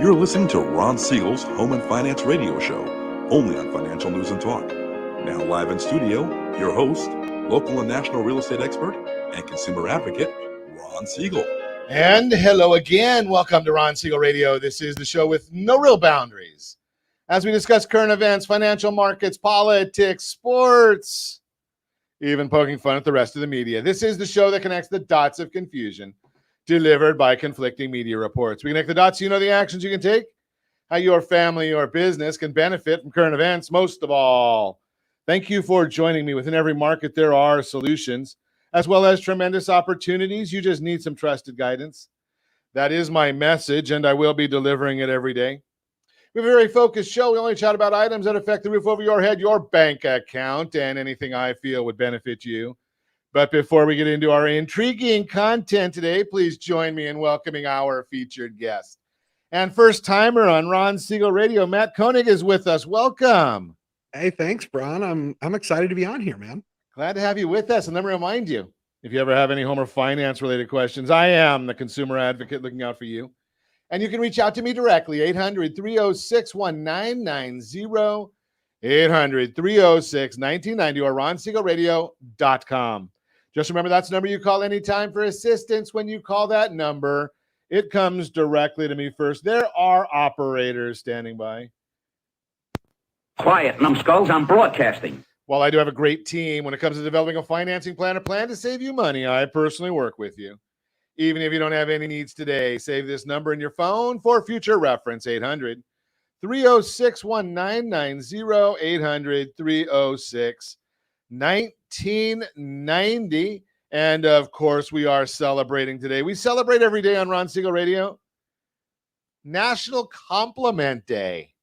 You're listening to Ron Siegel's Home and Finance Radio Show, only on Financial News and Talk. Now live in studio, your host, local and national real estate expert and consumer advocate, Ron Siegel. And hello again. Welcome to Ron Siegel Radio. This is the show with no real boundaries. As we discuss current events, financial markets, politics, sports, even poking fun at the rest of the media. This is the show that connects the dots of confusion delivered by conflicting media reports. We connect the dots so you know the actions you can take, how your family or business can benefit from current events. Most of all, thank you for joining me. Within every market, there are solutions, as well as tremendous opportunities. You just need some trusted guidance. That is my message, and I will be delivering it every day. We have a very focused show. We only chat about items that affect the roof over your head, your bank account, and anything I feel would benefit you. But before we get into our intriguing content today, please join me in welcoming our featured guest. And first timer on Ron Siegel Radio, Mat Keonig is with us. Welcome. Hey, thanks, Brian. I'm excited to be on here, man. Glad to have you with us. And let me remind you, if you ever have any home or finance related questions, I am the consumer advocate looking out for you. And you can reach out to me directly, 800-306-1990, 800-306-1990, or ronsiegelradio.com. Just remember, that's the number you call anytime for assistance. When you call that number, it comes directly to me first. There are operators standing by. Quiet, numbskulls, I'm broadcasting. While I do have a great team when it comes to developing a financing plan, a plan to save you money, I personally work with you. Even if you don't have any needs today, save this number in your phone for future reference, 800-306-1990, 800-306-1990. And of course, we are celebrating today. We celebrate every day on Ron Siegel Radio. National Compliment Day.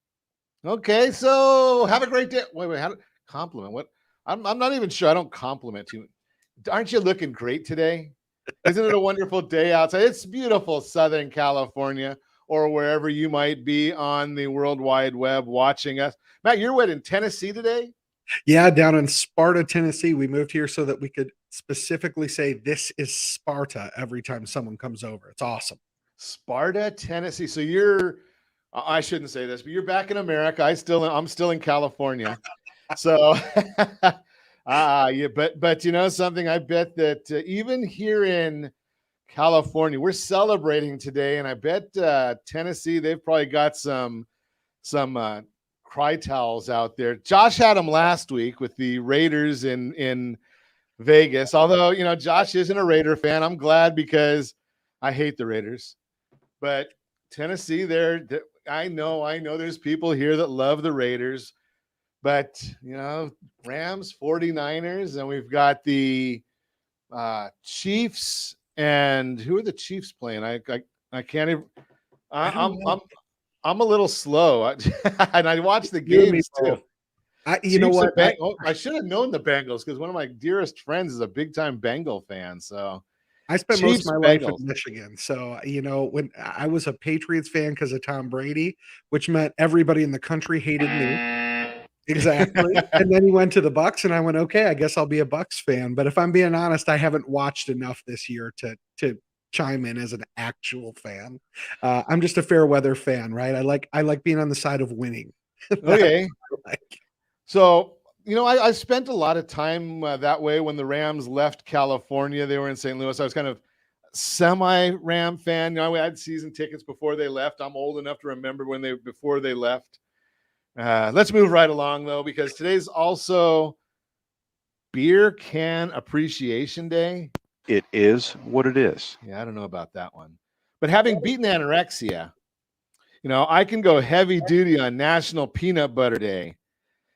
Okay, so have a great day. Wait, how do compliment? What? I'm not even sure. I don't compliment you. Aren't you looking great today? Isn't it a wonderful day outside? It's beautiful Southern California, or wherever you might be on the World Wide Web watching us. Matt, you're what, in Tennessee today? Yeah, down in Sparta, Tennessee. We moved here so that we could specifically say this is Sparta every time someone comes over. It's awesome. Sparta, Tennessee. So you're, I shouldn't say this, but you're back in America. I'm still in California. So yeah, but you know something, I bet that even here in California, we're celebrating today, and I bet Tennessee, they've probably got some cry towels out there. Josh had them last week with the Raiders in Vegas. Although, you know, Josh isn't a Raider fan. I'm glad because I hate the Raiders. But Tennessee, I know there's people here that love the Raiders. But, you know, Rams, 49ers, and we've got the Chiefs. And who are the Chiefs playing? I can't even. I'm a little slow, and I watch the games too. You know what? I should have known the Bengals because one of my dearest friends is a big-time Bengal fan. So I spent most of my life in Michigan. So, you know, when I was a Patriots fan because of Tom Brady, which meant everybody in the country hated me. Exactly. And then he went to the Bucks, and I went, okay, I guess I'll be a Bucks fan. But if I'm being honest, I haven't watched enough this year to chime in as an actual fan. I'm just a fair weather fan, right? I like being on the side of winning. Okay. So, you know, I spent a lot of time that way when the Rams left California. They were in St. Louis. I was kind of semi-Ram fan. You know, I had season tickets before they left. I'm old enough to remember before they left. Let's move right along, though, because today's also Beer Can Appreciation Day. It is what it is. Yeah, I don't know about that one. But having beaten anorexia, you know, I can go heavy duty on National Peanut Butter Day.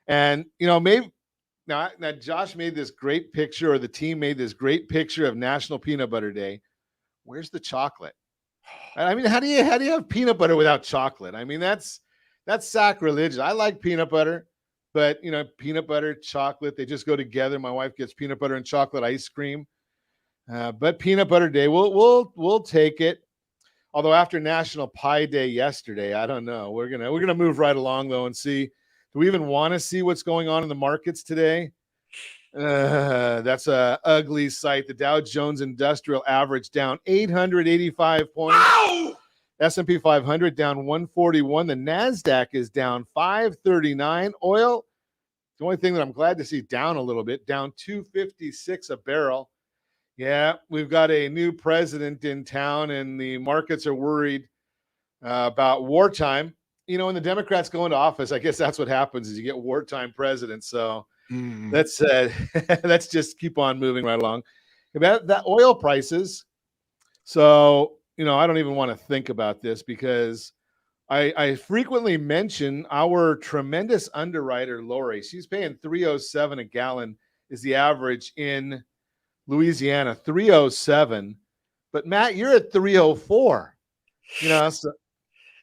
And, you know, maybe now Josh made this great picture, or the team made this great picture of National Peanut Butter Day. Where's the chocolate? I mean, how do you have peanut butter without chocolate? I mean, that's sacrilegious. I like peanut butter, but, you know, peanut butter, chocolate, they just go together. My wife gets peanut butter and chocolate ice cream. But Peanut Butter Day, we'll take it. Although after National Pie Day yesterday, I don't know. We're gonna move right along though and see. Do we even want to see what's going on in the markets today? That's a ugly sight. The Dow Jones Industrial Average down 885 points. Ow! S&P 500 down 141. The NASDAQ is down 539. Oil, the only thing that I'm glad to see down a little bit, down 256 a barrel. Yeah, we've got a new president in town, and the markets are worried about wartime. You know, when the Democrats go into office, I guess that's what happens is you get wartime presidents. So let's let's just keep on moving right along. About that oil prices. So, you know, I don't even want to think about this because I frequently mention our tremendous underwriter, Lori. She's paying $3.07 a gallon is the average in Louisiana, $3.07. But Matt, you're at $3.04. You know, so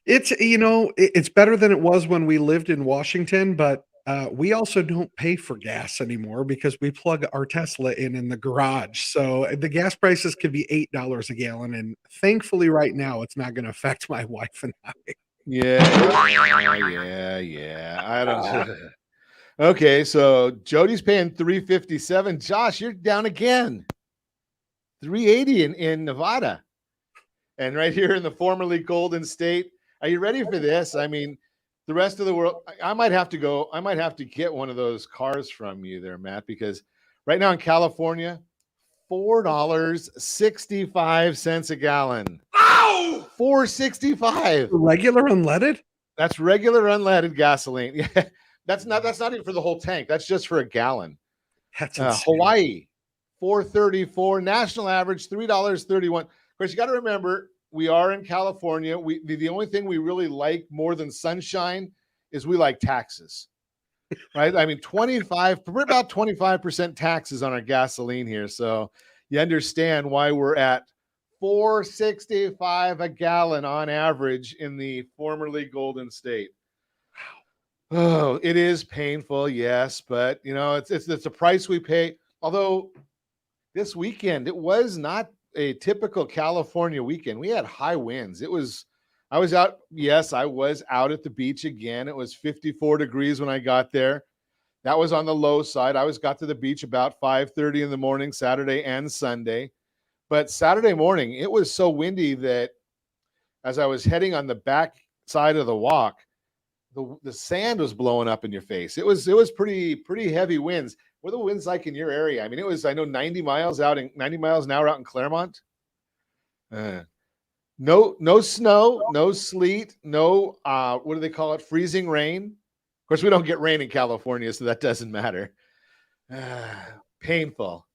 it's better than it was when we lived in Washington, but we also don't pay for gas anymore because we plug our Tesla in the garage. So the gas prices could be $8 a gallon, and thankfully, right now, it's not going to affect my wife and I. Yeah. I don't. Okay, so Jody's paying $3.57. Josh, you're down again. $3.80 in Nevada, and right here in the formerly Golden State. Are you ready for this? I mean, the rest of the world. I might have to go. I might have to get one of those cars from you there, Matt, because right now in California, $4.65 a gallon. Ow! $4.65. Regular unleaded? That's regular unleaded gasoline. Yeah, that's not even for the whole tank. That's just for a gallon. That's Hawaii, $4.34. National average $3.31. Of course, you got to remember we are in California. The only thing we really like more than sunshine is we like taxes, right? I mean, we're about 25% taxes on our gasoline here. So you understand why we're at $4.65 a gallon on average in the formerly Golden State. Oh, it is painful, yes, but you know, it's a price we pay. Although this weekend it was not a typical California weekend. We had high winds. I was out at the beach again. It was 54 degrees when I got there. That was on the low side. I got to the beach about 5:30 in the morning, Saturday and Sunday. But Saturday morning, it was so windy that as I was heading on the back side of the walk, the sand was blowing up in your face. It was pretty heavy winds. What are the winds like in your area? I mean, it was, I know, 90 miles an hour out in Claremont. No snow, no sleet, no what do they call it? Freezing rain. Of course, we don't get rain in California, so that doesn't matter. Painful.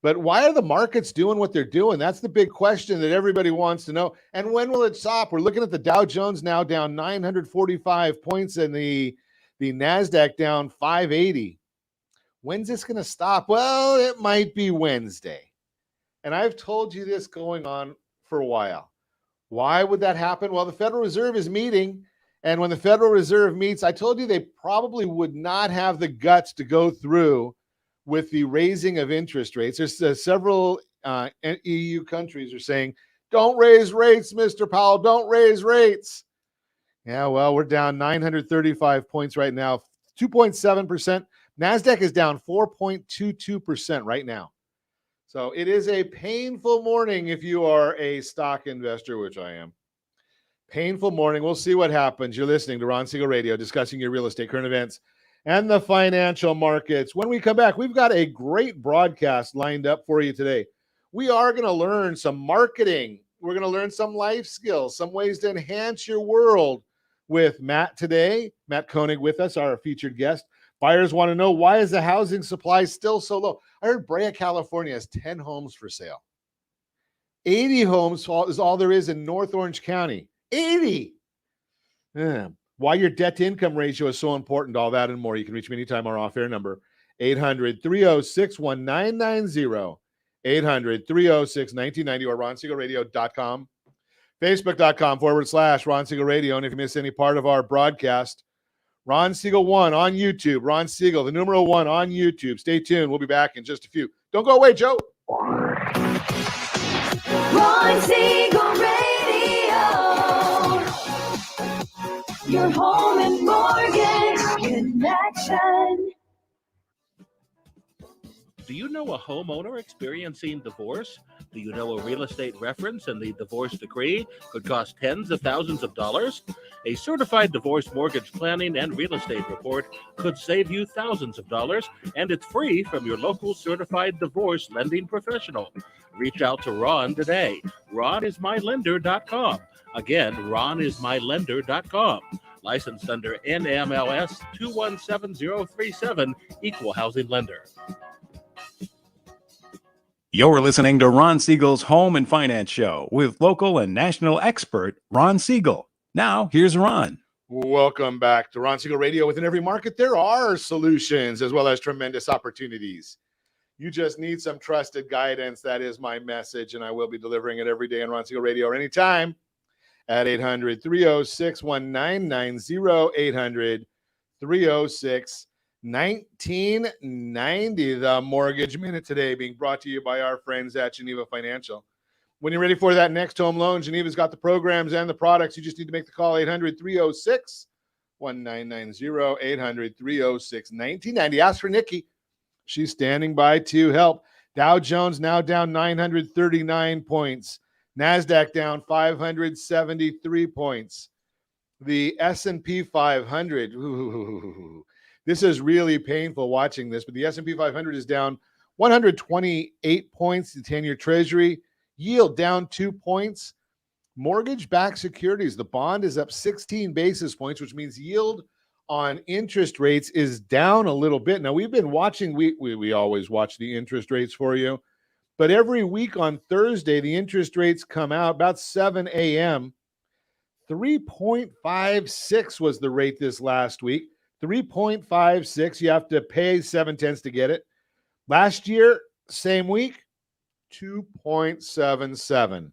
But why are the markets doing what they're doing? That's the big question that everybody wants to know. And when will it stop? We're looking at the Dow Jones now down 945 points and the NASDAQ down 580. When's this going to stop? Well, it might be Wednesday. And I've told you this going on for a while. Why would that happen? Well, the Federal Reserve is meeting. And when the Federal Reserve meets, I told you they probably would not have the guts to go through with the raising of interest rates. There's several EU countries are saying, don't raise rates, Mr. Powell, don't raise rates. Yeah, well, we're down 935 points right now, 2.7%. NASDAQ is down 4.22% right now. So it is a painful morning if you are a stock investor, which I am. Painful morning. We'll see what happens. You're listening to Ron Siegel Radio, discussing your real estate, current events, and the financial markets. When we come back, we've got a great broadcast lined up for you today. We are going to learn some marketing. We're going to learn some life skills, some ways to enhance your world with Matt today. Mat Keonig with us, our featured guest. Buyers want to know, why is the housing supply still so low? I heard Brea, California has 10 homes for sale. 80 homes is all there is in North Orange County. 80! Yeah. Why your debt-to-income ratio is so important, all that and more. You can reach me anytime. Our off-air number, 800-306-1990, 800-306-1990, or ronsiegelradio.com, facebook.com/Ron Siegel Radio. And if you miss any part of our broadcast, Ron Siegel 1 on YouTube. Ron Siegel, the numeral 1 on YouTube. Stay tuned. We'll be back in just a few. Don't go away, Joe. Ron Siegel Radio, your home and mortgage connection. Do you know a homeowner experiencing divorce? Do you know a real estate reference and the divorce decree could cost tens of thousands of dollars? A certified divorce mortgage planning and real estate report could save you thousands of dollars, and it's free from your local certified divorce lending professional. Reach out to Ron today. RonIsMyLender.com. Again, RonIsMyLender.com. Licensed under NMLS 217037, Equal Housing Lender. You're listening to Ron Siegel's Home and Finance Show with local and national expert Ron Siegel. Now, here's Ron. Welcome back to Ron Siegel Radio. Within every market, there are solutions as well as tremendous opportunities. You just need some trusted guidance. That is my message, and I will be delivering it every day on Ron Siegel Radio or anytime at 800-306-1990, 800-306-1990. The Mortgage Minute today being brought to you by our friends at Geneva Financial. When you're ready for that next home loan, Geneva's got the programs and the products. You just need to make the call, 800-306-1990, 800-306-1990. Ask for Nikki. She's standing by to help. Dow Jones now down 939 points. NASDAQ down 573 points. The S&P 500, this is really painful watching this, but the S&P 500 is down 128 points. The 10-year Treasury yield down 2 points. Mortgage-backed securities, the bond is up 16 basis points, which means yield on interest rates is down a little bit. Now, we've been watching, we always watch the interest rates for you, but every week on Thursday, the interest rates come out about 7 a.m. 3.56 was the rate this last week. 3.56. You have to pay 7/10 to get it. Last year, same week, 2.77.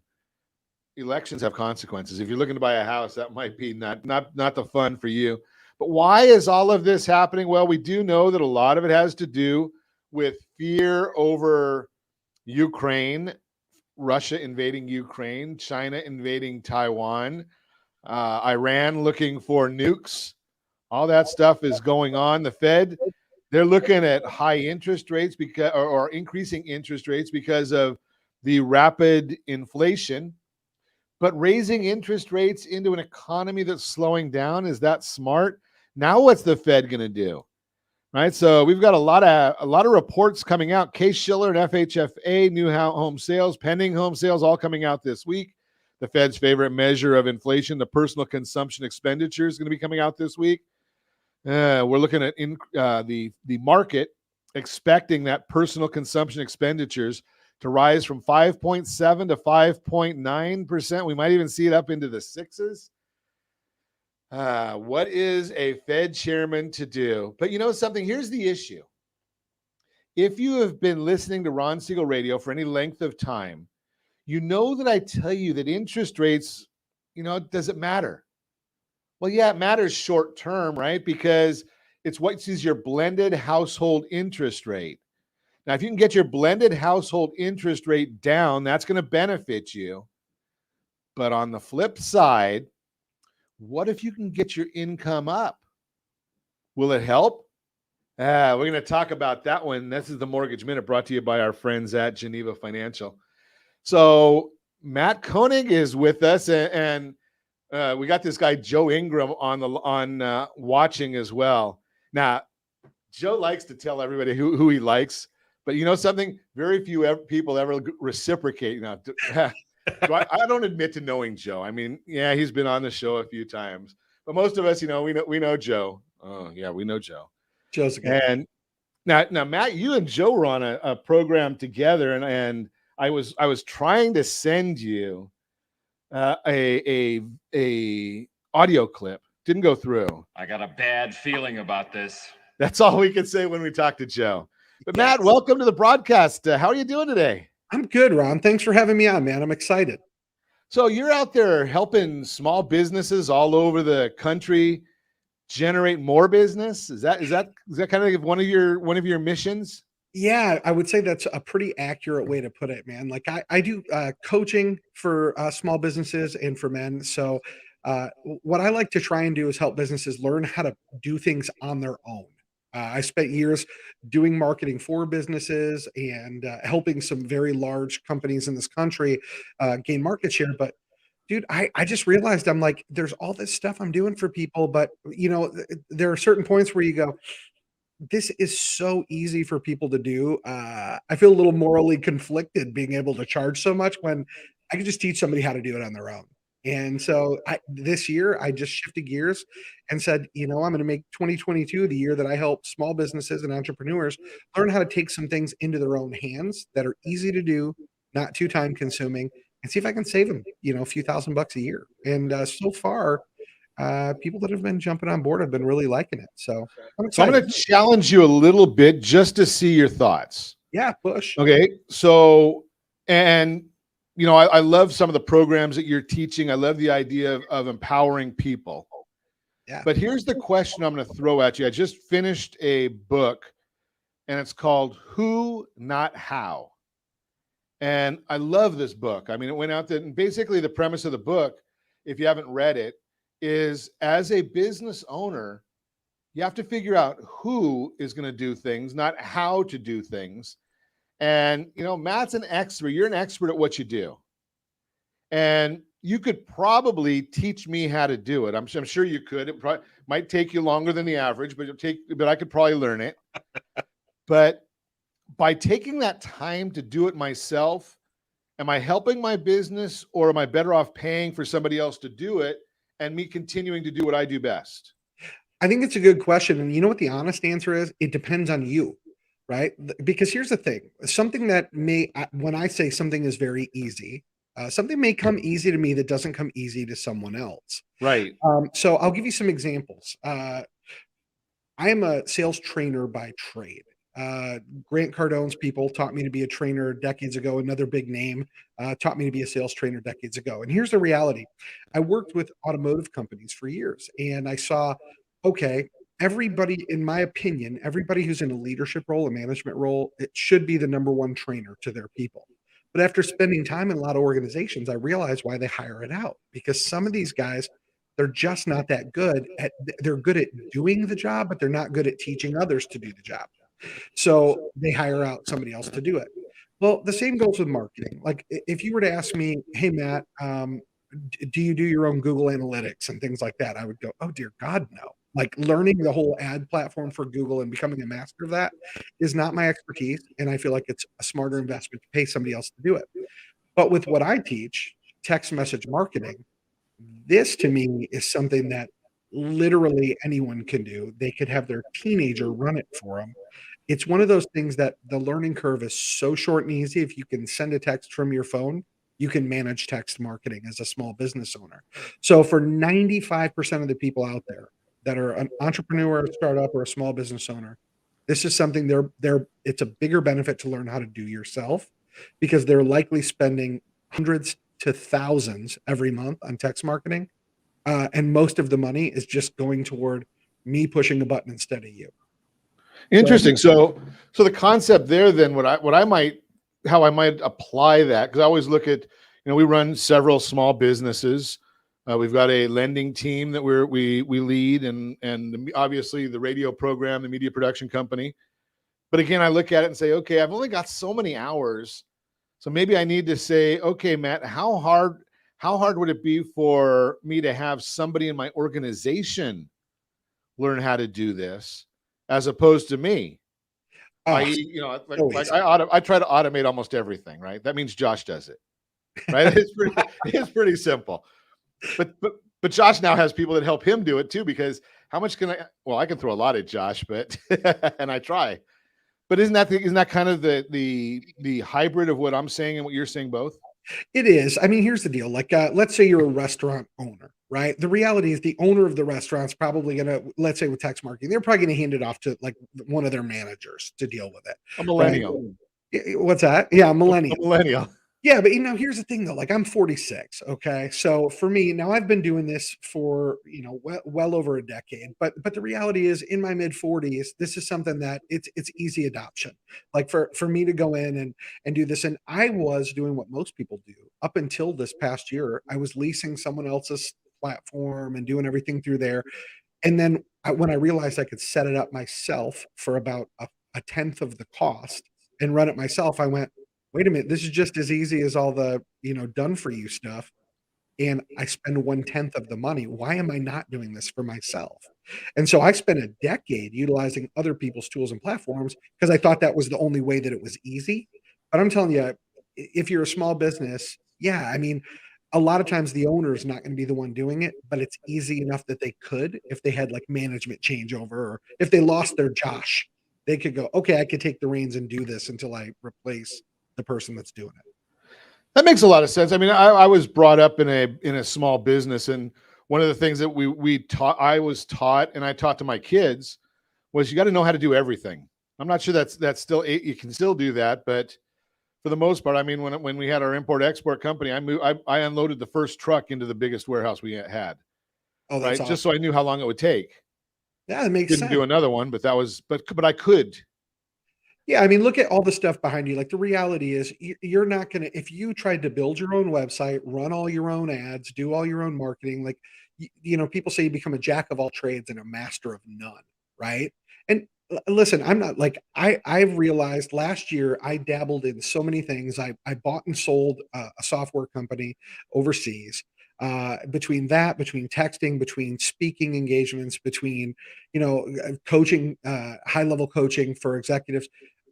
Elections have consequences. If you're looking to buy a house, that might be not the fun for you. But why is all of this happening? Well, we do know that a lot of it has to do with fear over Ukraine, Russia invading Ukraine, China invading Taiwan, Iran looking for nukes. All that stuff is going on. The Fed, they're looking at high interest rates because, or increasing interest rates because of the rapid inflation. But raising interest rates into an economy that's slowing down, is that smart? Now what's the Fed going to do? Right? So we've got a lot of reports coming out. Case-Shiller and FHFA, new home sales, pending home sales, all coming out this week. The Fed's favorite measure of inflation, the personal consumption expenditure, is going to be coming out this week. We're looking at the market expecting that personal consumption expenditures to rise from 5.7 to 5.9%. We might even see it up into the sixes. What is a Fed chairman to do? But you know something? Here's the issue. If you have been listening to Ron Siegel Radio for any length of time, you know that I tell you that interest rates, does it matter? Well, yeah, it matters short term, right? Because it's what is your blended household interest rate. Now, if you can get your blended household interest rate down, that's going to benefit you. But on the flip side, what if you can get your income up? Will it help? We're going to talk about that one. This is the Mortgage Minute brought to you by our friends at Geneva Financial. So Mat Keonig is with us, and we got this guy Joe Ingram on watching as well. Now, Joe likes to tell everybody who he likes, but you know something? Very few people ever reciprocate. Now, I don't admit to knowing Joe. I mean, yeah, he's been on the show a few times, but most of us, we know Joe. Oh yeah, we know Joe. Joe's a good and now, Matt, you and Joe were on a program together, and I was trying to send you a audio clip. Didn't go through. I got a bad feeling about this. That's all we can say when we talk to Joe. But Matt, welcome to the broadcast. How are you doing today? I'm good, Ron. Thanks for having me on, man. I'm excited. So you're out there helping small businesses all over the country generate more business. Is that kind of one of your missions? Yeah, I would say that's a pretty accurate way to put it, man. Like I do coaching for small businesses and for men. So what I like to try and do is help businesses learn how to do things on their own. I spent years doing marketing for businesses and helping some very large companies in this country gain market share. But dude, I just realized I'm like, there's all this stuff I'm doing for people, but there are certain points where you go, this is so easy for people to do. I feel a little morally conflicted being able to charge so much when I could just teach somebody how to do it on their own. And so this year, I just shifted gears and said, I'm going to make 2022 the year that I help small businesses and entrepreneurs learn how to take some things into their own hands that are easy to do, not too time consuming, and see if I can save them, a few $1,000s a year. And so far, people that have been jumping on board have been really liking it. So I'm So I'm excited. going to challenge you a little bit just to see your thoughts. Yeah, push. Okay. So, and I love some of the programs that you're teaching. I love the idea of empowering people. Yeah. But here's the question I'm going to throw at you. I just finished a book, and it's called Who, Not How. And I love this book. I mean, it went out there, and basically the premise of the book, if you haven't read it, is as a business owner, you have to figure out who is going to do things, not how to do things. And, Matt's an expert. You're an expert at what you do. And you could probably teach me how to do it. I'm sure you could. It might take you longer than the average, but I could probably learn it. But by taking that time to do it myself, am I helping my business, or am I better off paying for somebody else to do it and me continuing to do what I do best? I think it's a good question. And you know what the honest answer is? It depends on you, right? Because here's the thing, something that when I say something is very easy, something may come easy to me that doesn't come easy to someone else. Right. So I'll give you some examples. I am a sales trainer by trade. Grant Cardone's people taught me to be a trainer decades ago. Another big name taught me to be a sales trainer decades ago. And here's the reality. I worked with automotive companies for years, and I saw, okay, everybody, in my opinion, everybody who's in a leadership role, a management role, it should be the number one trainer to their people. But after spending time in a lot of organizations, I realized why they hire it out, because some of these guys, they're just not that good they're good at doing the job, but they're not good at teaching others to do the job. So they hire out somebody else to do it. Well, the same goes with marketing. Like if you were to ask me, hey, Matt, do you do your own Google Analytics and things like that? I would go, oh, dear God, no. Like learning the whole ad platform for Google and becoming a master of that is not my expertise. And I feel like it's a smarter investment to pay somebody else to do it. But with what I teach, text message marketing, this to me is something that literally anyone can do. They could have their teenager run it for them. It's one of those things that the learning curve is so short and easy. If you can send a text from your phone, you can manage text marketing as a small business owner. So for 95% of the people out there that are an entrepreneur, a startup, or a small business owner, this is something it's a bigger benefit to learn how to do yourself, because they're likely spending hundreds to thousands every month on text marketing. And most of the money is just going toward me pushing a button instead of you. Interesting. So the concept there, then, how I might apply that, because I always look at, we run several small businesses. We've got a lending team that we lead, and obviously the radio program, the media production company. But again, I look at it and say, okay, I've only got so many hours, so maybe I need to say, okay, Matt, how hard would it be for me to have somebody in my organization learn how to do this, as opposed to me? I try to automate almost everything, right? That means Josh does it, right? It's pretty simple. But Josh now has people that help him do it too, because how much can I can throw a lot at Josh, but and I try. But isn't that kind of the hybrid of what I'm saying and what you're saying both? It is. I mean, here's the deal. Like, let's say you're a restaurant owner, right? The reality is the owner of the restaurant's probably going to, let's say with text marketing, they're probably going to hand it off to like one of their managers to deal with it. A millennial. Right? What's that? Yeah, a millennial. A millennial. Yeah, but here's the thing though. Like I'm 46. Okay, so for me now, I've been doing this for well over a decade. But the reality is, in my mid 40s, this is something that it's easy adoption. Like for me to go in and do this, and I was doing what most people do up until this past year. I was leasing someone else's platform and doing everything through there. And then when I realized I could set it up myself for about a tenth of the cost and run it myself, I went, wait a minute, this is just as easy as all the, done for you stuff. And I spend 1/10 of the money. Why am I not doing this for myself? And so I spent a decade utilizing other people's tools and platforms because I thought that was the only way that it was easy. But I'm telling you, if you're a small business, yeah, I mean, a lot of times the owner is not going to be the one doing it, but it's easy enough that they could if they had like management changeover or if they lost their Josh, they could go, okay, I could take the reins and do this until I replace the person that's doing it. That makes a lot of sense. I mean, I was brought up in a small business, and one of the things that I was taught, and I taught to my kids, was you got to know how to do everything. I'm not sure that's still, you can still do that, but for the most part, I mean, when we had our import-export company, I unloaded the first truck into the biggest warehouse we had. Oh, that's right, awesome. just so I knew how long it would take. Yeah, it makes Didn't sense. do another one, but but I could. Yeah, I mean, look at all the stuff behind you. Like the reality is, you're not going to, if you tried to build your own website, run all your own ads, do all your own marketing, like, people say you become a jack of all trades and a master of none, right? And listen, I'm not like, I've realized last year I dabbled in so many things. I bought and sold a software company overseas. Between texting, between speaking engagements, between, coaching, high level coaching for executives,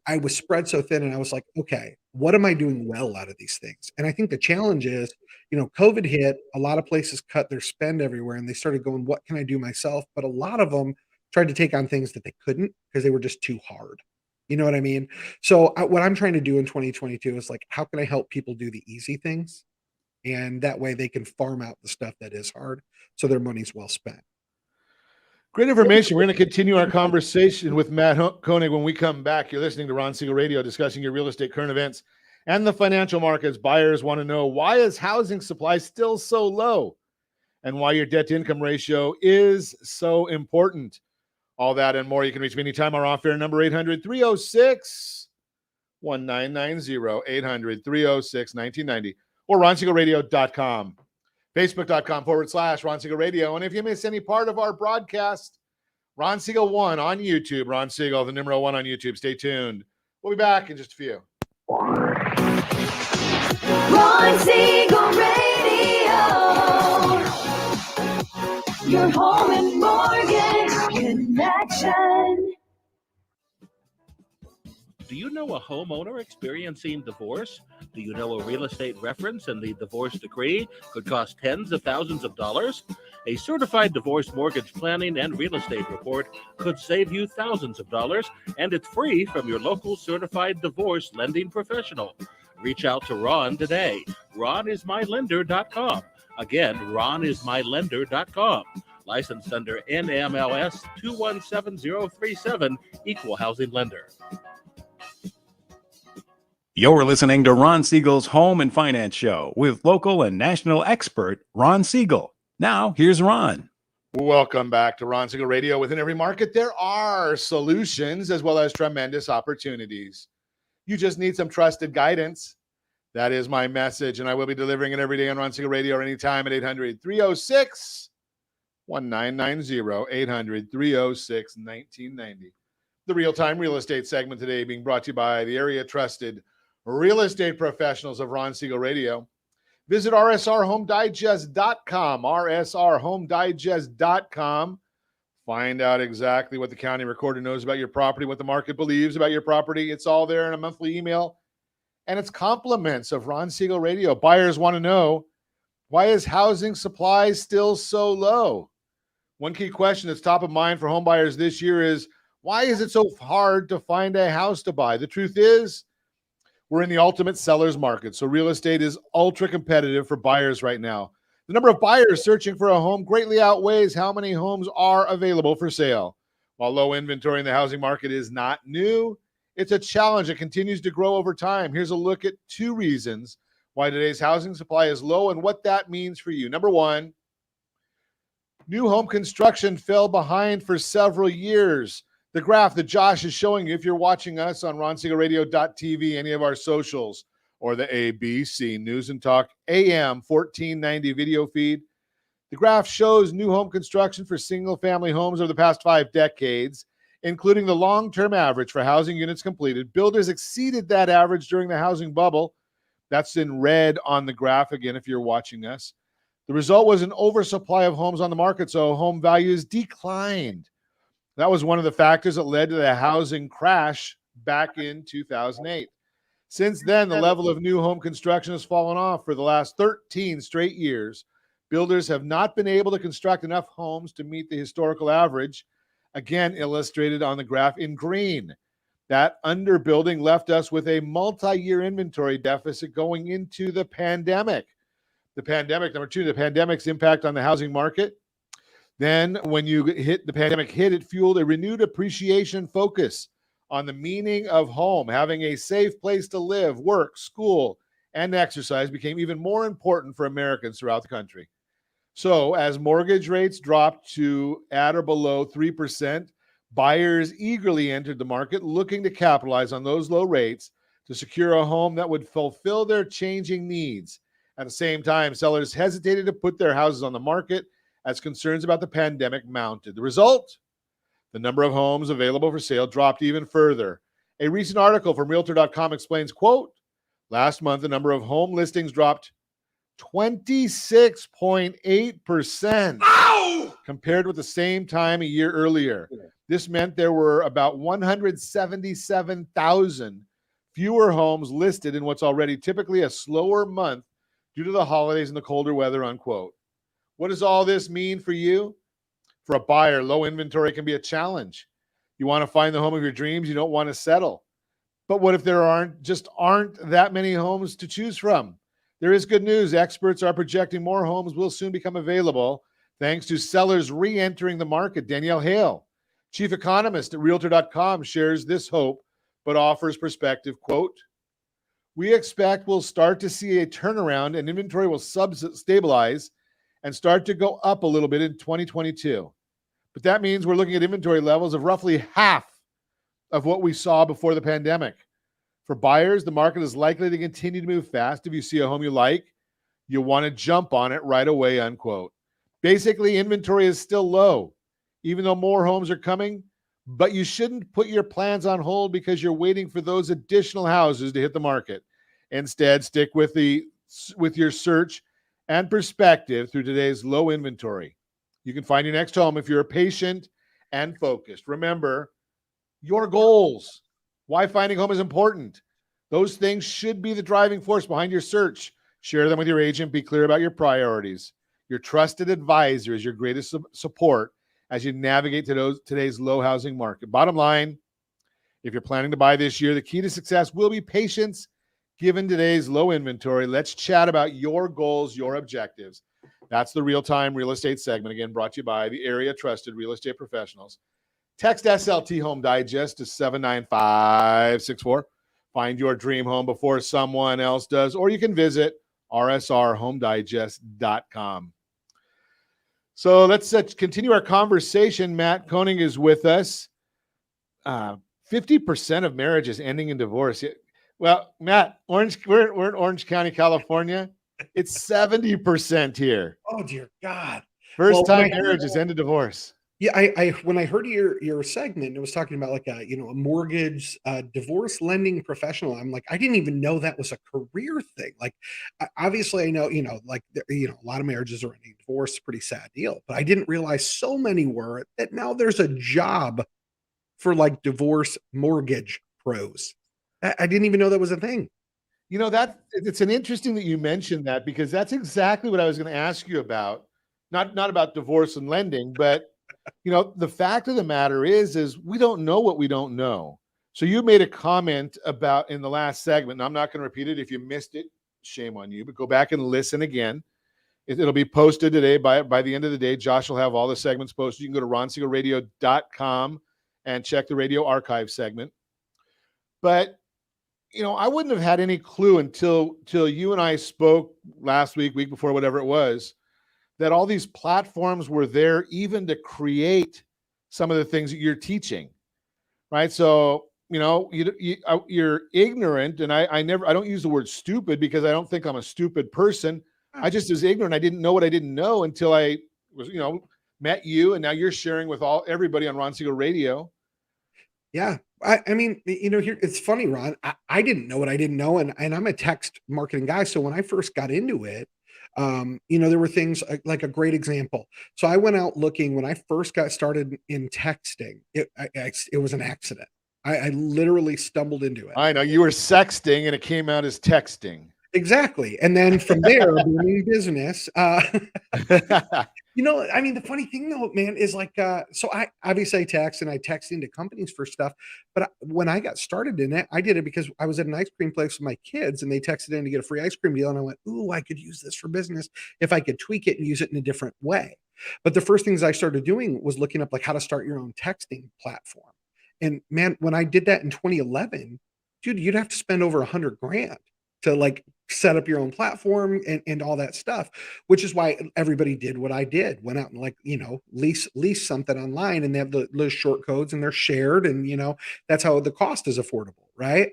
I was spread so thin and I was like, okay, what am I doing well out of these things? And I think the challenge is, COVID hit, a lot of places cut their spend everywhere and they started going, what can I do myself? But a lot of them tried to take on things that they couldn't because they were just too hard. You know what I mean? So what I'm trying to do in 2022 is like, how can I help people do the easy things? And that way they can farm out the stuff that is hard so their money's well spent. Great information. We're going to continue our conversation with Mat Keonig when we come back. You're listening to Ron Siegel Radio, discussing your real estate current events and the financial markets. Buyers want to know, why is housing supply still so low and why your debt to income ratio is so important. All that and more. You can reach me anytime. Our off-air number, 800-306-1990, 800-306-1990, or ronsiegelradio.com. Facebook.com/Ron Siegel Radio. And if you miss any part of our broadcast, Ron Siegel 1 on YouTube. Ron Siegel, the number 1 on YouTube. Stay tuned. We'll be back in just a few. Ron Siegel Radio. Your home and mortgage connection. Do you know a homeowner experiencing divorce? Do you know a real estate reference and the divorce decree could cost tens of thousands of dollars? A certified divorce mortgage planning and real estate report could save you thousands of dollars, and it's free from your local certified divorce lending professional. Reach out to Ron today. RonIsMyLender.com. Again, RonIsMyLender.com. Licensed under NMLS 217037, Equal Housing Lender. You're listening to Ron Siegel's Home and Finance Show with local and national expert Ron Siegel. Now, here's Ron. Welcome back to Ron Siegel Radio. Within every market, there are solutions as well as tremendous opportunities. You just need some trusted guidance. That is my message, and I will be delivering it every day on Ron Siegel Radio or anytime at 800-306-1990, 800-306-1990. The real-time real estate segment today being brought to you by the area-trusted real estate professionals of Ron Siegel Radio. Visit rsrhomedigest.com, rsrhomedigest.com. Find out exactly what the county recorder knows about your property, what the market believes about your property. It's all there in a monthly email. And it's compliments of Ron Siegel Radio. Buyers want to know, why is housing supply still so low? One key question that's top of mind for home buyers this year is, why is it so hard to find a house to buy? The truth is, we're in the ultimate seller's market, so real estate is ultra competitive for buyers right now. The number of buyers searching for a home greatly outweighs how many homes are available for sale. While low inventory in the housing market is not new, it's a challenge that continues to grow over time. Here's a look at 2 reasons why today's housing supply is low and what that means for you. Number 1, new home construction fell behind for several years. The graph that Josh is showing you, if you're watching us on ronsiegelradio.tv, any of our socials, or the ABC News and Talk AM 1490 video feed, The graph shows new home construction for single-family homes over the past 5 decades, including the long-term average for housing units completed. Builders exceeded that average during the housing bubble. That's in red on the graph again if you're watching us. The result was an oversupply of homes on the market, so home values declined. That was one of the factors that led to the housing crash back in 2008. Since then, the level of new home construction has fallen off for the last 13 straight years. Builders have not been able to construct enough homes to meet the historical average, again illustrated on the graph in green. That underbuilding left us with a multi-year inventory deficit going into the pandemic. The pandemic, number two, the pandemic's impact on the housing market. Then when the pandemic hit, it fueled a renewed appreciation focus on the meaning of home. Having a safe place to live, work, school, and exercise became even more important for Americans throughout the country. So as mortgage rates dropped to at or below 3%, buyers eagerly entered the market looking to capitalize on those low rates to secure a home that would fulfill their changing needs. At the same time, sellers hesitated to put their houses on the market as concerns about the pandemic mounted. The result? The number of homes available for sale dropped even further. A recent article from Realtor.com explains, quote, last month, the number of home listings dropped 26.8% compared with the same time a year earlier. This meant there were about 177,000 fewer homes listed in what's already typically a slower month due to the holidays and the colder weather, unquote. What does all this mean for you? For a buyer, low inventory can be a challenge. You want to find the home of your dreams. You don't want to settle. But what if there aren't that many homes to choose from? There is good news. Experts are projecting more homes will soon become available thanks to sellers re-entering the market. Danielle Hale, chief economist at Realtor.com, shares this hope, but offers perspective. Quote, we expect we'll start to see a turnaround and inventory will stabilize and start to go up a little bit in 2022. But that means we're looking at inventory levels of roughly half of what we saw before the pandemic. For buyers, the market is likely to continue to move fast. If you see a home you like, you want to jump on it right away, unquote. Basically, inventory is still low, even though more homes are coming, but you shouldn't put your plans on hold because you're waiting for those additional houses to hit the market. Instead, stick with your search and perspective through today's low inventory. You can find your next home if you're patient and focused. Remember, your goals, why finding home is important. Those things should be the driving force behind your search. Share them with your agent. Be clear about your priorities. Your trusted advisor is your greatest support as you navigate today's low housing market. Bottom line, if you're planning to buy this year, the key to success will be patience. Given today's low inventory, let's chat about your goals, your objectives. That's the real-time real estate segment, again, brought to you by the area trusted real estate professionals. Text SLT Home Digest to 79564. Find your dream home before someone else does, or you can visit rsrhomedigest.com. So let's continue our conversation. Mat Keonig is with us. 50% of marriages ending in divorce. Well, Matt, we're in Orange County, California. It's 70% here. Oh, dear God. First time marriages end in divorce. Yeah, I when I heard your segment, it was talking about like a mortgage divorce lending professional. I'm like, I didn't even know that was a career thing. Like, obviously, I know like a lot of marriages are ending divorce, pretty sad deal. But I didn't realize so many were that now there's a job for like divorce mortgage pros. I didn't even know that was a thing. It's an interesting that you mentioned that because that's exactly what I was going to ask you about. Not about divorce and lending, but the fact of the matter is we don't know what we don't know. So you made a comment about in the last segment, and I'm not going to repeat it. If you missed it, shame on you, but go back and listen again. It'll be posted today by the end of the day. Josh will have all the segments posted. You can go to ronsiegelradio.com and check the radio archive segment. But I wouldn't have had any clue until you and I spoke last week before, whatever it was, that all these platforms were there even to create some of the things that you're teaching, right? So, you're ignorant, and I don't use the word stupid because I don't think I'm a stupid person. I just was ignorant. I didn't know what I didn't know until I was, met you, and now you're sharing with everybody on Ron Siegel Radio. Yeah. I mean, here it's funny, Ron. I didn't know what I didn't know, and I'm a text marketing guy. So when I first got into it, there were things like a great example. So I went out looking when I first got started in texting. It was an accident. I literally stumbled into it. I know you were sexting, and it came out as texting. Exactly. And then from there, booming business. I mean, the funny thing though, man, is like, so I obviously text and I text into companies for stuff. But when I got started in it, I did it because I was at an ice cream place with my kids and they texted in to get a free ice cream deal. And I went, ooh, I could use this for business if I could tweak it and use it in a different way. But the first things I started doing was looking up like how to start your own texting platform. And man, when I did that in 2011, dude, you'd have to spend over $100,000 to like set up your own platform and all that stuff, which is why everybody did what I did, went out and like, lease something online, and they have those short codes and they're shared. And, that's how the cost is affordable. Right.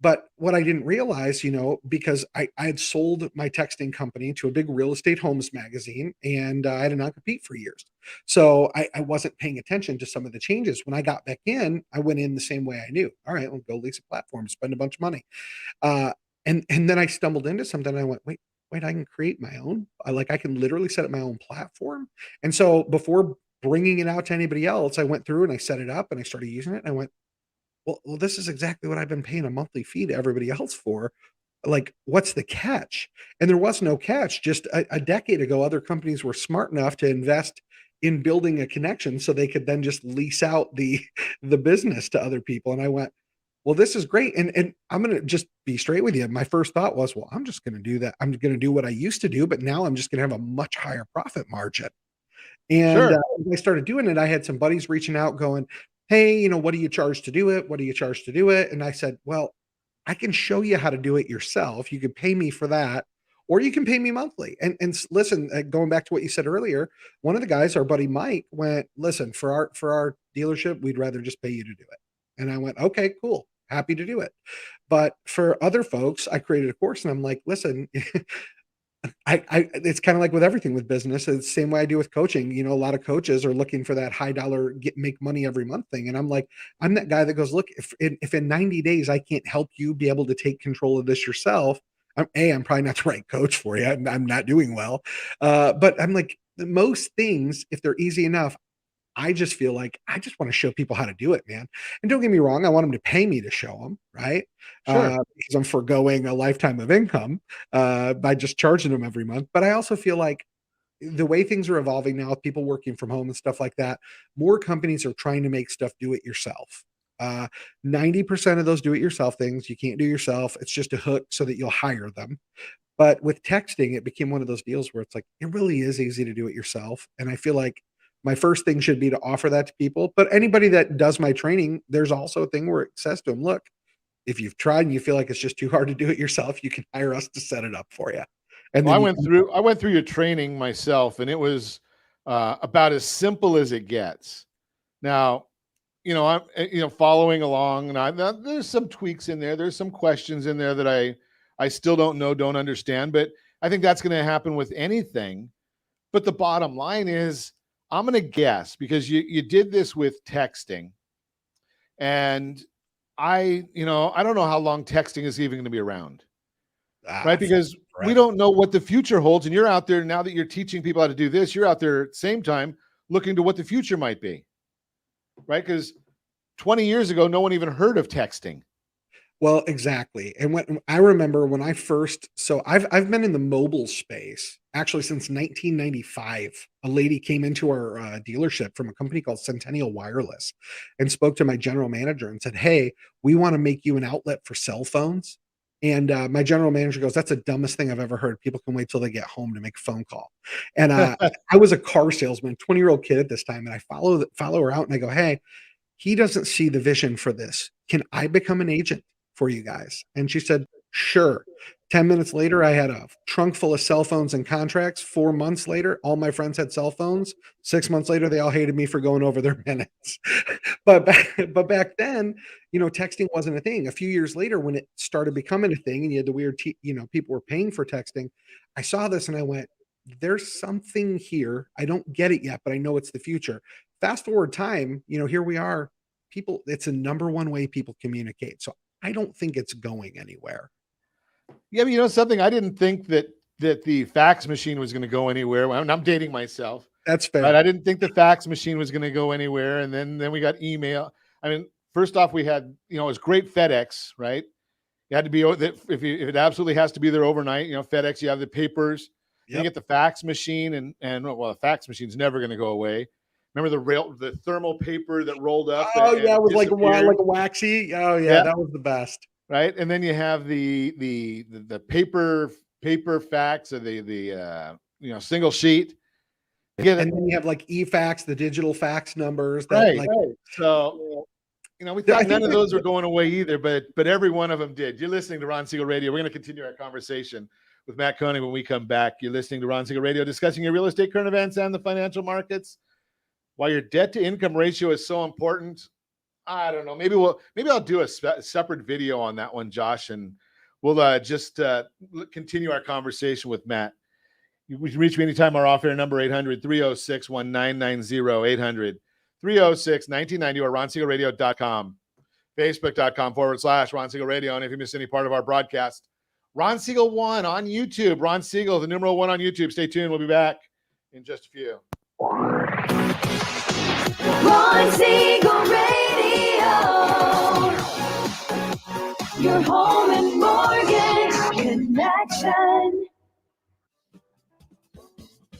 But what I didn't realize, because I had sold my texting company to a big real estate homes magazine, and I had a non-compete for years. So I wasn't paying attention to some of the changes. When I got back in, I went in the same way I knew. All right, we'll go lease a platform, spend a bunch of money. And then I stumbled into something and I went, wait, I can create my own. I can literally set up my own platform. And so before bringing it out to anybody else, I went through and I set it up and I started using it. And I went, well, this is exactly what I've been paying a monthly fee to everybody else for. Like, what's the catch? And there was no catch. Just a decade ago, other companies were smart enough to invest in building a connection so they could then just lease out the business to other people. And I went, well, this is great. And I'm going to just be straight with you. My first thought was, well, I'm just going to do that. I'm going to do what I used to do, but now I'm just going to have a much higher profit margin. And I started doing it. I had some buddies reaching out going, hey, what do you charge to do it? What do you charge to do it? And I said, well, I can show you how to do it yourself. You could pay me for that, or you can pay me monthly. And listen, going back to what you said earlier, one of the guys, our buddy Mike, went, listen, for our dealership, we'd rather just pay you to do it. And I went, okay, cool. Happy to do it. But for other folks, I created a course and I'm like, listen, it's kind of like with everything with business. It's the same way I do with coaching. A lot of coaches are looking for that high dollar, make money every month thing. And I'm like, I'm that guy that goes, look, if in 90 days, I can't help you be able to take control of this yourself, I'm probably not the right coach for you. I'm not doing well. But I'm like, most things, if they're easy enough, I just feel like I just want to show people how to do it, man. And don't get me wrong, I want them to pay me to show them, right? Sure. Because I'm foregoing a lifetime of income by just charging them every month. But I also feel like the way things are evolving now with people working from home and stuff like that, more companies are trying to make stuff do it yourself. 90% of those do it yourself things you can't do yourself. It's just a hook so that you'll hire them. But with texting, it became one of those deals where it's like, it really is easy to do it yourself. And I feel like my first thing should be to offer that to people. But anybody that does my training, there's also a thing where it says to them, look, if you've tried and you feel like it's just too hard to do it yourself, you can hire us to set it up for you. And I went through your training myself, and it was about as simple as it gets. Now, I'm following along, and there's some tweaks in there. There's some questions in there that I still don't understand, but I think that's going to happen with anything. But the bottom line is, I'm going to guess, because you did this with texting, and I don't know how long texting is even going to be around, right? Because we don't know what the future holds. And you're out there now that you're teaching people how to do this, you're out there at the same time looking to what the future might be, right? Because 20 years ago, no one even heard of texting. Well, exactly. And when I remember when I first, so I've been in the mobile space actually since 1995. A lady came into our dealership from a company called Centennial Wireless and spoke to my general manager and said, hey, we want to make you an outlet for cell phones. And my general manager goes, that's the dumbest thing I've ever heard. People can wait till they get home to make a phone call. And I was a car salesman, 20-year-old kid at this time. And I follow her out and I go, hey, he doesn't see the vision for this. Can I become an agent for you guys? And she said, Sure. 10 minutes later, I had a trunk full of cell phones and contracts. 4 months later, all my friends had cell phones. 6 months later, they all hated me for going over their minutes. but back then, texting wasn't a thing. A few years later, when it started becoming a thing and you had the weird, people were paying for texting, I saw this and I went, there's something here. I don't get it yet, but I know it's the future. Fast forward time, here we are. People, it's the number one way people communicate. So I don't think it's going anywhere. Yeah, but something, I didn't think that the fax machine was going to go anywhere. I'm dating myself. That's fair. Right? I didn't think the fax machine was going to go anywhere. And then we got email. I mean, first off, we had, it was great FedEx, right? You had to be, if it absolutely has to be there overnight, FedEx, you have the papers, you get the fax machine and the fax machine's never going to go away. Remember the thermal paper that rolled up? Oh, yeah, it was like a waxy. Oh, yeah, that was the best. Right, and then you have the paper fax or the single sheet. And then you have like e-fax, the digital fax numbers. Right. So we thought none of those were going away either, but every one of them did. You're listening to Ron Siegel Radio. We're going to continue our conversation with Mat Keonig when we come back. You're listening to Ron Siegel Radio, discussing your real estate, current events, and the financial markets. Why your debt to income ratio is so important. I don't know. Maybe I'll do a separate video on that one, Josh, and we'll just continue our conversation with Matt. You can reach me anytime. Our off-air number, 800-306-1990, 800-306-1990, or ronsiegelradio.com, facebook.com/Ron Siegel Radio. And if you miss any part of our broadcast, Ron Siegel 1 on YouTube. Ron Siegel, the numeral 1 on YouTube. Stay tuned. We'll be back in just a few. Ron Siegel Radio, your home and mortgage connection.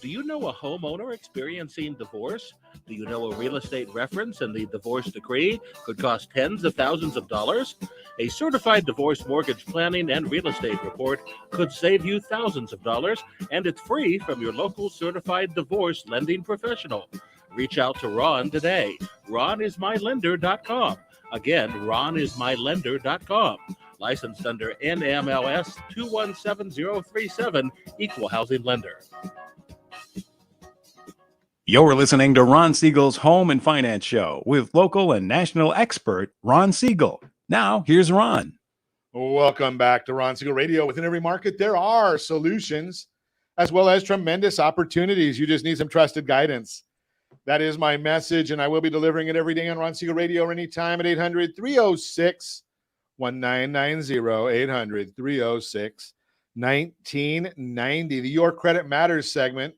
Do you know a homeowner experiencing divorce? Do you know a real estate reference and the divorce decree could cost tens of thousands of dollars? A certified divorce mortgage planning and real estate report could save you thousands of dollars, and it's free from your local certified divorce lending professional. Reach out to Ron today. RonIsMyLender.com. Again, RonIsMyLender.com. Licensed under NMLS 217037, Equal Housing Lender. You're listening to Ron Siegel's Home and Finance Show with local and national expert Ron Siegel. Now, here's Ron. Welcome back to Ron Siegel Radio. Within every market, there are solutions as well as tremendous opportunities. You just need some trusted guidance. That is my message, and I will be delivering it every day on Ron Siegel Radio or anytime at 800-306-1990, 800-306-1990. The Your Credit Matters segment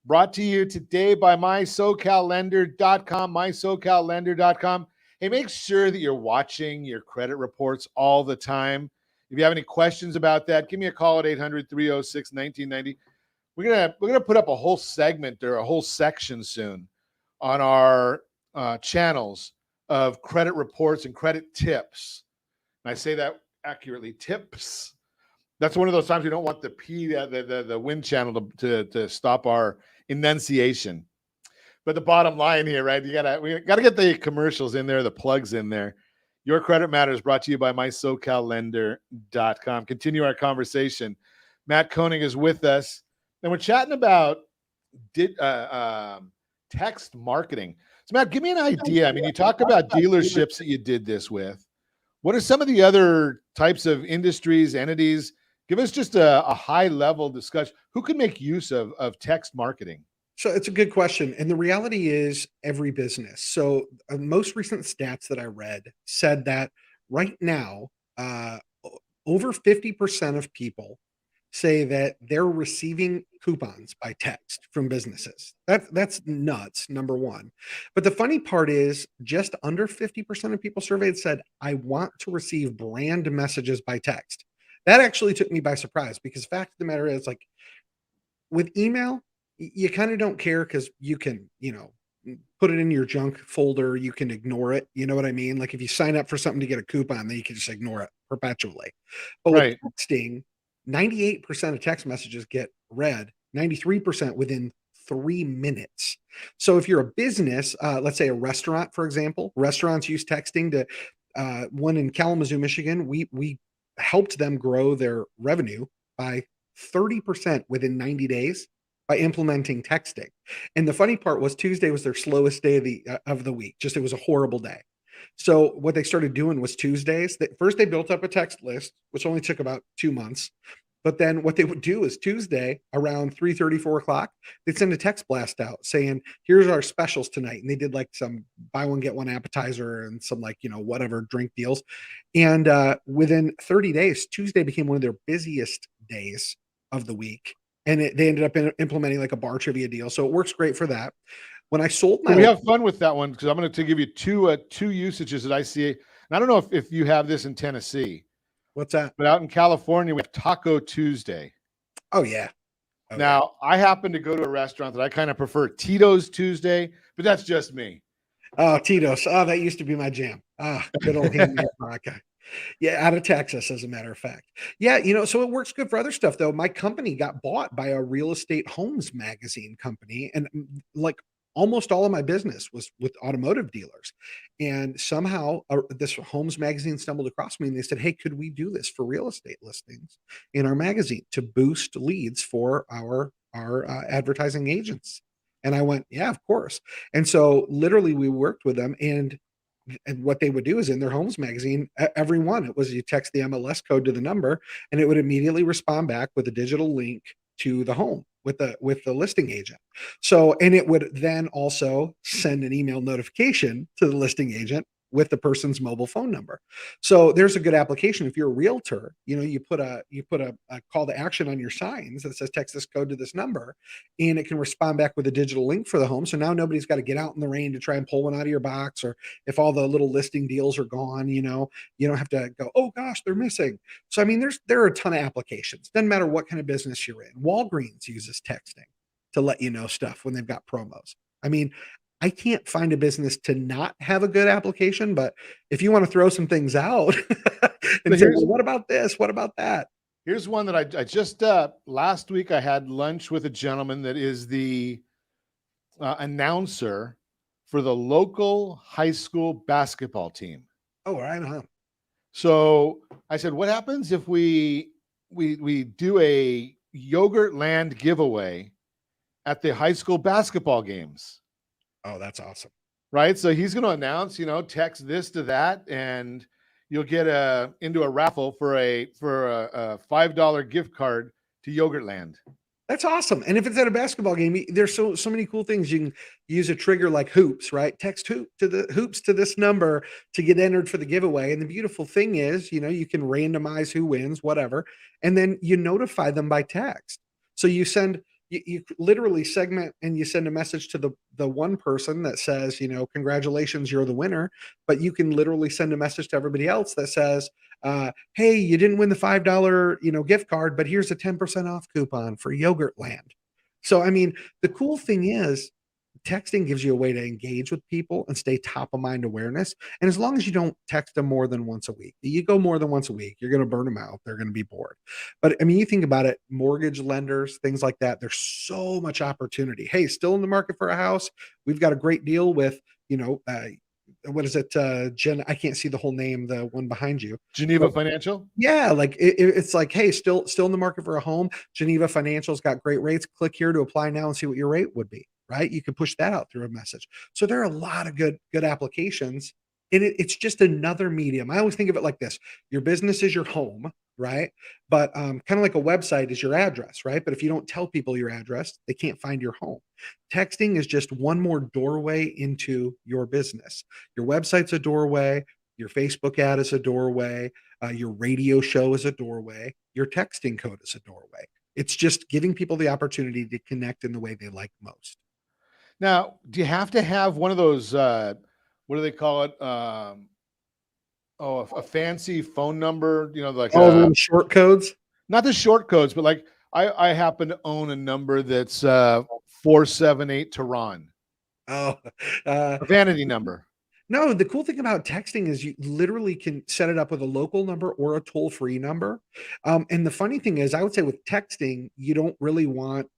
brought to you today by MySoCalLender.com, MySoCalLender.com. Hey, make sure that you're watching your credit reports all the time. If you have any questions about that, give me a call at 800-306-1990. We're gonna put up a whole segment or a whole section soon on our channels of credit reports and credit tips. And I say that accurately, tips. That's one of those times we don't want the P, the wind channel to stop our enunciation. But the bottom line here, right? We gotta get the commercials in there, the plugs in there. Your Credit Matters brought to you by MySoCalLender.com. Continue our conversation. Mat Keonig is with us, and we're chatting about text marketing. So, Matt, give me an idea. I mean, you talk about dealerships that you did this with. What are some of the other types of industries, entities? Give us just a high-level discussion. Who can make use of text marketing? So it's a good question. And the reality is every business. So most recent stats that I read said that right now, over 50% of people say that they're receiving coupons by text from businesses. That's nuts, number one. But the funny part is just under 50% of people surveyed said, I want to receive brand messages by text. That actually took me by surprise because the fact of the matter is, like, with email, you kind of don't care because you can, put it in your junk folder. You can ignore it. You know what I mean? Like if you sign up for something to get a coupon, then you can just ignore it perpetually. But with texting, 98% of text messages get read, 93% within 3 minutes. So if you're a business, let's say a restaurant, for example, restaurants use texting to, one in Kalamazoo, Michigan, we helped them grow their revenue by 30% within 90 days by implementing texting. And the funny part was Tuesday was their slowest day of the week. Just it was a horrible day. So what they started doing was Tuesdays. First, they built up a text list, which only took about 2 months. But then what they would do is Tuesday around 3:30, 4 o'clock, they'd send a text blast out saying, here's our specials tonight. And they did like some buy one, get one appetizer and some like, whatever drink deals. And within 30 days, Tuesday became one of their busiest days of the week. And they ended up implementing like a bar trivia deal. So it works great for that. When I sold my, we have fun with that one because I'm going to give you two usages that I see. And I don't know if you have this in Tennessee. What's that? But out in California, we have Taco Tuesday. Oh, yeah. Now, I happen to go to a restaurant that I kind of prefer, Tito's Tuesday, but that's just me. Oh, Tito's. Oh, that used to be my jam. Good old handmade vodka. Yeah, out of Texas, as a matter of fact. Yeah, so it works good for other stuff, though. My company got bought by a real estate homes magazine company, and like almost all of my business was with automotive dealers. And somehow this homes magazine stumbled across me and they said, hey, could we do this for real estate listings in our magazine to boost leads for our advertising agents? And I went, yeah, of course. And so literally we worked with them, and what they would do is in their homes magazine, every one, it was you text the MLS code to the number and it would immediately respond back with a digital link to the home with the listing agent. So, and it would then also send an email notification to the listing agent with the person's mobile phone number. So there's a good application. If you're a realtor, you put a call to action on your signs that says text this code to this number, and it can respond back with a digital link for the home. So now nobody's got to get out in the rain to try and pull one out of your box, or if all the little listing deals are gone, you don't have to go, oh gosh, they're missing. So I mean, there are a ton of applications. Doesn't matter what kind of business you're in. Walgreens uses texting to let you know stuff when they've got promos. I mean, I can't find a business to not have a good application, but if you want to throw some things out and say, well, what about this? What about that? Here's one that I just, last week I had lunch with a gentleman that is the announcer for the local high school basketball team. Oh, right on. So I said, what happens if we do a Yogurt Land giveaway at the high school basketball games? Oh, that's awesome. Right. So he's going to announce, text this to that, and you'll get into a raffle for a $5 gift card to Yogurtland. That's awesome. And if it's at a basketball game, there's so many cool things. You can use a trigger like hoops, right? Text hoops to this number to get entered for the giveaway. And the beautiful thing is, you can randomize who wins, whatever, and then you notify them by text. So you literally segment and you send a message to the one person that says, congratulations, you're the winner. But you can literally send a message to everybody else that says, hey, you didn't win the $5, gift card, but here's a 10% off coupon for Yogurtland. So, I mean, the cool thing is texting gives you a way to engage with people and stay top of mind awareness. And as long as you don't text them more than once a week, you go more than once a week, you're going to burn them out. They're going to be bored. But I mean, you think about it, mortgage lenders, things like that, there's so much opportunity. Hey, still in the market for a house? We've got a great deal with, what is it? Jen, I can't see the whole name, the one behind you. Geneva Financial? Yeah, like it's like, hey, still in the market for a home. Geneva Financial's got great rates. Click here to apply now and see what your rate would be. Right? You can push that out through a message. So there are a lot of good applications. And it's just another medium. I always think of it like this. Your business is your home, right? But kind of like a website is your address, right? But if you don't tell people your address, they can't find your home. Texting is just one more doorway into your business. Your website's a doorway. Your Facebook ad is a doorway. Your radio show is a doorway. Your texting code is a doorway. It's just giving people the opportunity to connect in the way they like most. Now, do you have to have one of those, what do they call it? A fancy phone number, like the short codes? Not the short codes, but like I happen to own a number that's 478 to Ron. Oh, a vanity number. No, the cool thing about texting is you literally can set it up with a local number or a toll-free number. And the funny thing is, I would say with texting, you don't really want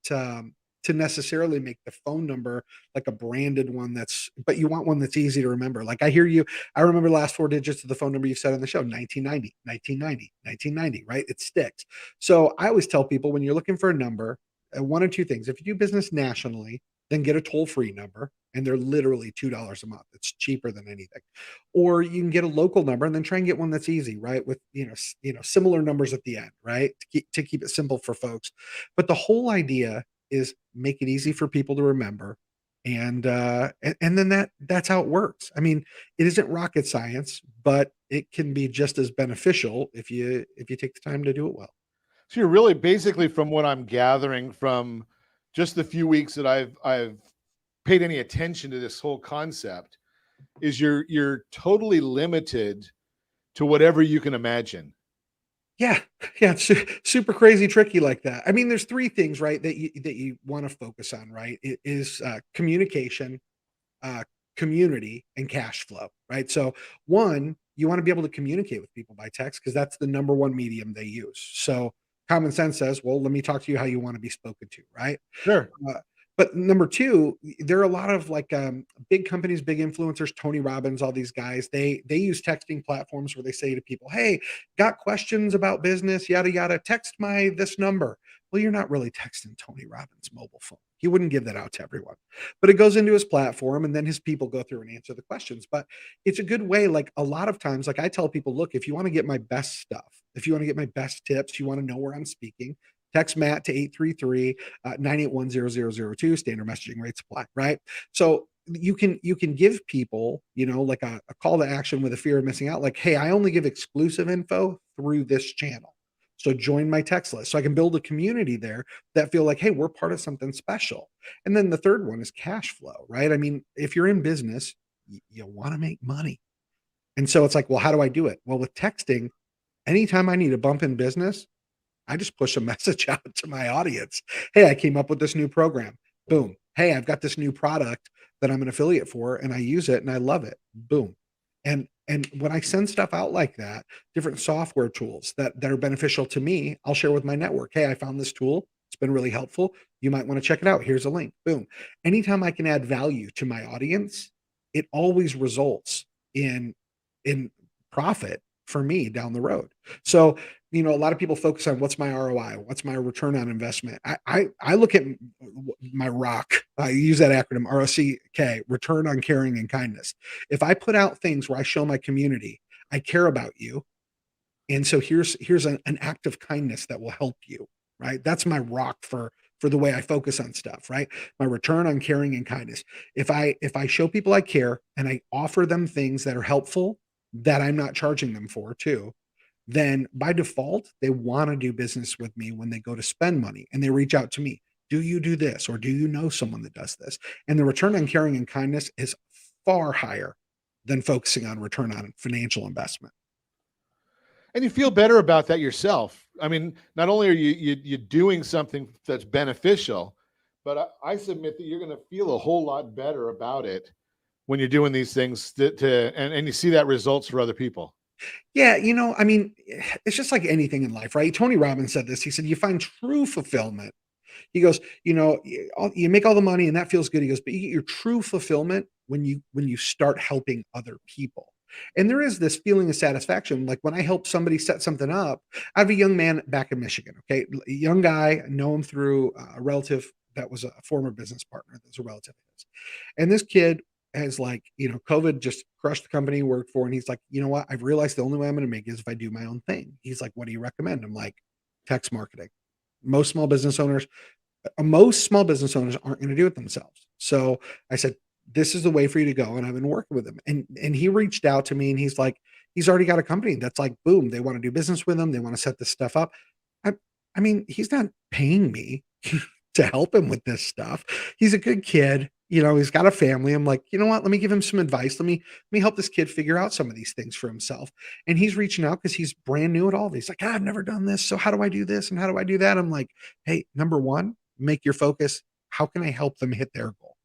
to necessarily make the phone number like a branded one but you want one that's easy to remember. Like I hear you, I remember the last 4 digits of the phone number you said on the show, 1990, 1990, 1990, right? It sticks. So I always tell people when you're looking for a number, one or two things. If you do business nationally, then get a toll-free number, and they're literally $2 a month. It's cheaper than anything. Or you can get a local number and then try and get one that's easy, right? With similar numbers at the end, right? To keep it simple for folks. But the whole idea is make it easy for people to remember, and then that's how it works. I mean, it isn't rocket science, but it can be just as beneficial if you take the time to do it well. So you're really basically, from what I'm gathering from just the few weeks that I've paid any attention to this whole concept, is you're totally limited to whatever you can imagine. Yeah, it's super crazy tricky like that. I mean, there's 3 things, right, that you want to focus on, right? It is communication, community, and cash flow, right? So one, you want to be able to communicate with people by text because that's the number one medium they use. So common sense says, well, let me talk to you how you want to be spoken to, right? Sure. But number 2, there are a lot of like big companies, big influencers, Tony Robbins, all these guys, they use texting platforms where they say to people, hey, got questions about business, yada, yada, text this number. Well, you're not really texting Tony Robbins' mobile phone. He wouldn't give that out to everyone, but it goes into his platform and then his people go through and answer the questions. But it's a good way. Like a lot of times, like I tell people, look, if you want to get my best stuff, if you want to get my best tips, you want to know where I'm speaking, text Matt to 833-981-0002, standard messaging rates apply, right? So you can give people, like a call to action with a fear of missing out. Like, hey, I only give exclusive info through this channel. So join my text list. So I can build a community there that feel like, hey, we're part of something special. And then the third one is cash flow, right? I mean, if you're in business, you want to make money. And so it's like, well, how do I do it? Well, with texting, anytime I need a bump in business, I just push a message out to my audience. Hey, I came up with this new program. Boom. Hey, I've got this new product that I'm an affiliate for and I use it and I love it. Boom. And when I send stuff out like that, different software tools that are beneficial to me, I'll share with my network. Hey, I found this tool. It's been really helpful. You might want to check it out. Here's a link. Boom. Anytime I can add value to my audience, it always results in profit for me down the road. So, a lot of people focus on what's my ROI, what's my return on investment. I look at my ROC. I use that acronym ROCK, return on caring and kindness. If I put out things where I show my community, I care about you, and so here's an act of kindness that will help you, right? That's my ROC for the way I focus on stuff, right? My return on caring and kindness. If I show people I care and I offer them things that are helpful that I'm not charging them for too, then by default, they want to do business with me when they go to spend money and they reach out to me. Do you do this? Or do you know someone that does this? And the return on caring and kindness is far higher than focusing on return on financial investment. And you feel better about that yourself. I mean, not only are you doing something that's beneficial, but I submit that you're going to feel a whole lot better about it when you're doing these things and you see that results for other people. Yeah, I mean, it's just like anything in life, right? Tony Robbins said this. He said, you find true fulfillment. He goes, you make all the money and that feels good. He goes, but you get your true fulfillment when you start helping other people. And there is this feeling of satisfaction. Like when I help somebody set something up, I have a young man back in Michigan. Okay. A young guy, know him through a relative that was a former business partner. That's a relative of his. And this kid has COVID just crushed the company he worked for. And he's like, you know what? I've realized the only way I'm going to make it is if I do my own thing. He's like, what do you recommend? I'm like, text marketing. Most small business owners aren't going to do it themselves. So I said, this is the way for you to go. And I've been working with him. And he reached out to me and he's like, he's already got a company that's like, boom, they want to do business with him. They want to set this stuff up. I mean, he's not paying me to help him with this stuff. He's a good kid. He's got a family. I'm like, you know what? Let me give him some advice. Let me help this kid figure out some of these things for himself. And he's reaching out because he's brand new at all of these. Like, I've never done this. So how do I do this? And how do I do that? I'm like, hey, number one, make your focus. How can I help them hit their goal?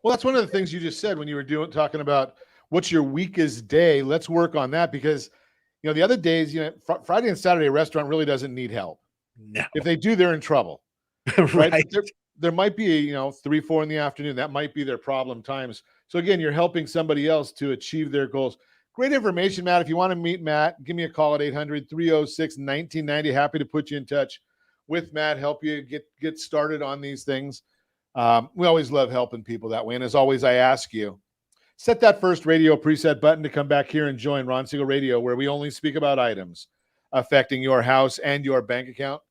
Well, that's one of the things you just said when you were talking about what's your weakest day. Let's work on that because, the other days, Friday and Saturday, a restaurant really doesn't need help. No. If they do, they're in trouble. Right. there might be, 3, 4 in the afternoon. That might be their problem times. So again, you're helping somebody else to achieve their goals. Great information, Matt. If you want to meet Matt, give me a call at 800-306-1990. Happy to put you in touch with Matt, help you get started on these things. We always love helping people that way. And as always, I ask you, set that first radio preset button to come back here and join Ron Siegel Radio, where we only speak about items affecting your house and your bank account.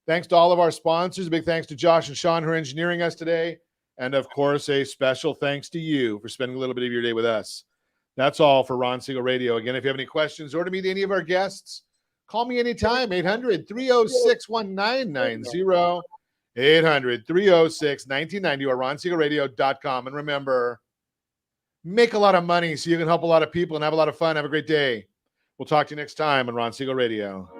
Thanks to all of our sponsors. A big thanks to Josh and Sean who are engineering us today. And of course, a special thanks to you for spending a little bit of your day with us. That's all for Ron Siegel Radio. Again, if you have any questions or to meet any of our guests, call me anytime, 800-306-1990, 800-306-1990, or ronsiegelradio.com. And remember, make a lot of money so you can help a lot of people and have a lot of fun. Have a great day. We'll talk to you next time on Ron Siegel Radio.